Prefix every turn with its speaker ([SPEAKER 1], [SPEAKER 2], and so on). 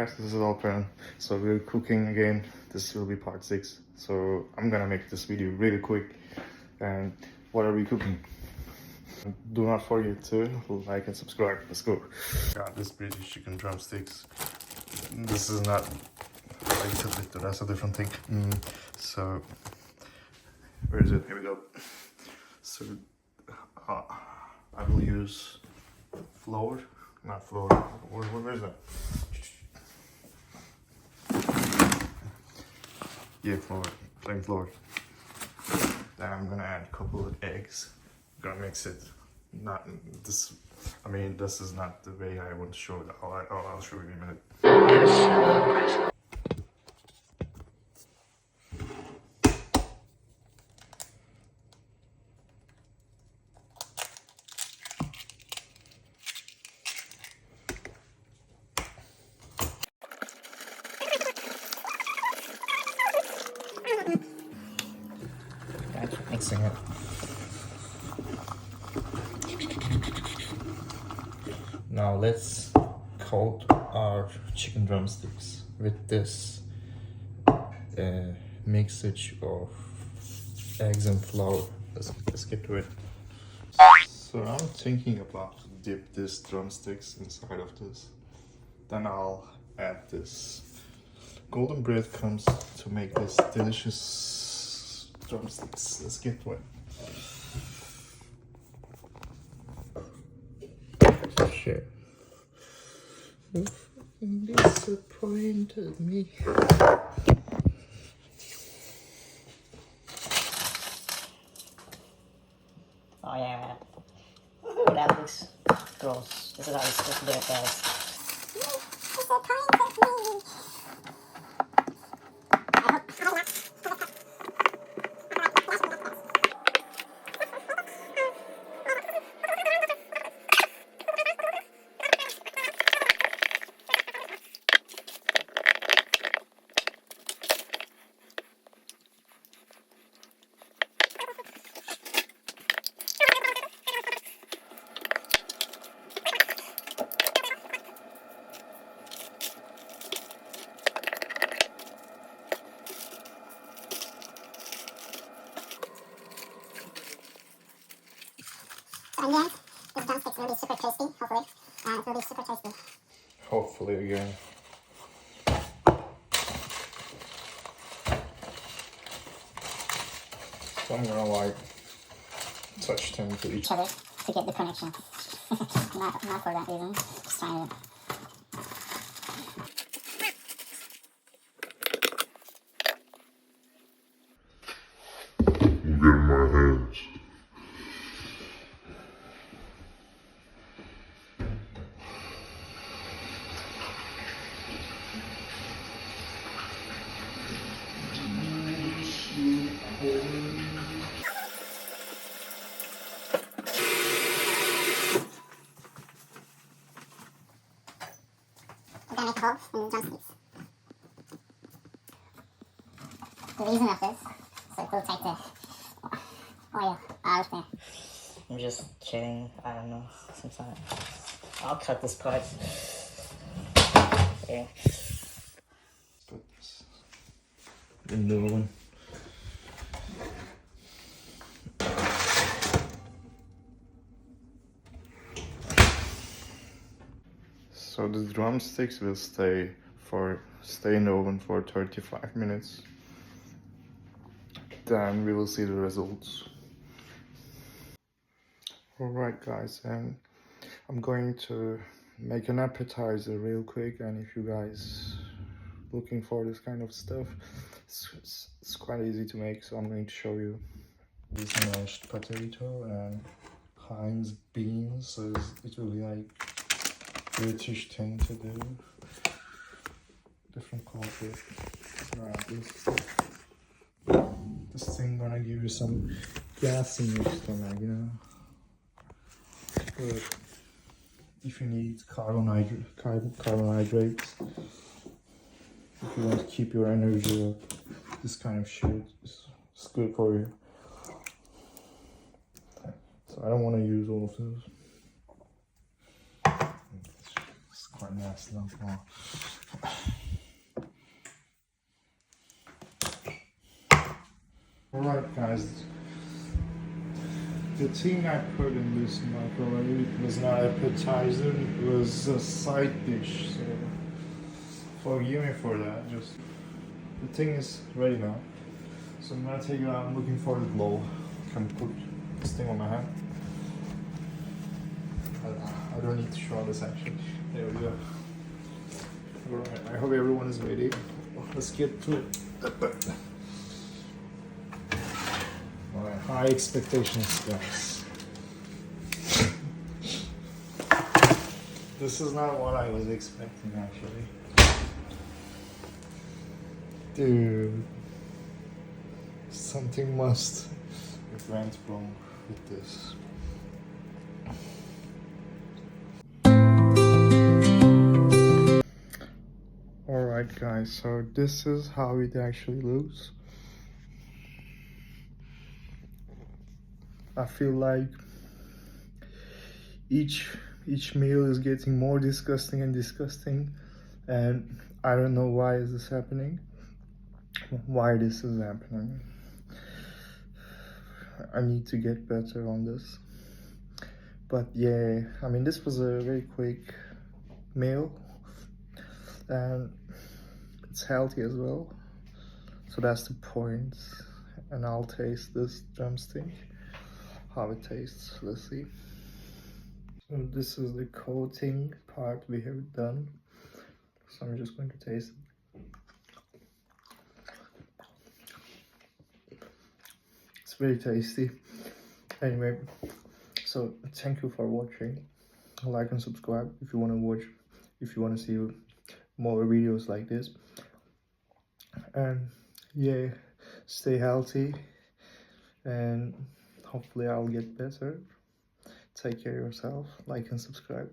[SPEAKER 1] guys, this is Alperen. So we're cooking again. This will be part 6. So I'm gonna make this video really quick. And what are we cooking? Do not forget to like and subscribe. Let's go. Got this British chicken drumsticks. This is not related with the rest, a different thing. So where is it? Here we go. So I will use flour, not flour. Where is that? Yeah, flour, plain flour. Then I'm gonna add a couple of eggs. I'm gonna mix it. Not this. I mean, this is not the way I want to show it. I'll show you in a minute. Mixing it. Now let's coat our chicken drumsticks with this mixture of eggs and flour. Let's get to it. So I'm thinking about to dip this drumsticks inside of this. Then I'll add this golden breadcrumbs to make this delicious drumsticks. Let's get to it. Shit. You fucking disappointed me.
[SPEAKER 2] Oh yeah, man. Ooh, that looks gross. This is how it's supposed to be at first.
[SPEAKER 3] And then this drumstick will be super tasty, hopefully. It will be super tasty.
[SPEAKER 1] Hopefully again. So I'm gonna like touch them to each
[SPEAKER 3] other to get the connection. not for that reason. Just trying to.
[SPEAKER 4] I'm getting my hands.
[SPEAKER 3] We're gonna make a hole in the drumsticks. The reason of this, so it will take the oil out there.
[SPEAKER 2] I'm just kidding. I don't know. Sometimes I'll cut this part. Yeah.
[SPEAKER 1] Put this in the oven. So the drumsticks will stay in the oven for 35 minutes. Then we will see the results. Alright guys, and I'm going to make an appetizer real quick, and if you guys looking for this kind of stuff, it's quite easy to make, so I'm going to show you. This mashed potato and Heinz beans, so it will be like British thing to do. Different culture. This thing gonna give you some gas in your stomach, you know. But if you need carbohydrates, if you want to keep your energy up, this kind of shit is good for you. So I don't want to use all of those. It's quite nasty. Alright guys, the thing I put in this microwave was not appetizer, it was a side dish, so forgive me for that. Just the thing is ready now, so I'm gonna take it out. I'm looking for the glow. I can put this thing on my hand. I don't need to show this actually. There we go. Alright, I hope everyone is ready. Let's get to it. Alright, high expectations, guys. This is not what I was expecting actually. Dude, something must have went wrong with this. Alright guys, so this is how it actually looks. I feel like each meal is getting more disgusting and disgusting, and I don't know why is this happening. Why this is happening. I need to get better on this. But yeah, I mean, this was a very quick meal and it's healthy as well, so that's the point. And I'll taste this drumstick, how it tastes. Let's see. So this is the coating part we have done, so I'm just going to taste it. It's very tasty. Anyway, so thank you for watching. Like and subscribe if you want to watch, if you want to see more videos like this. And yeah, stay healthy and hopefully I'll get better. Take care of yourself. Like and subscribe.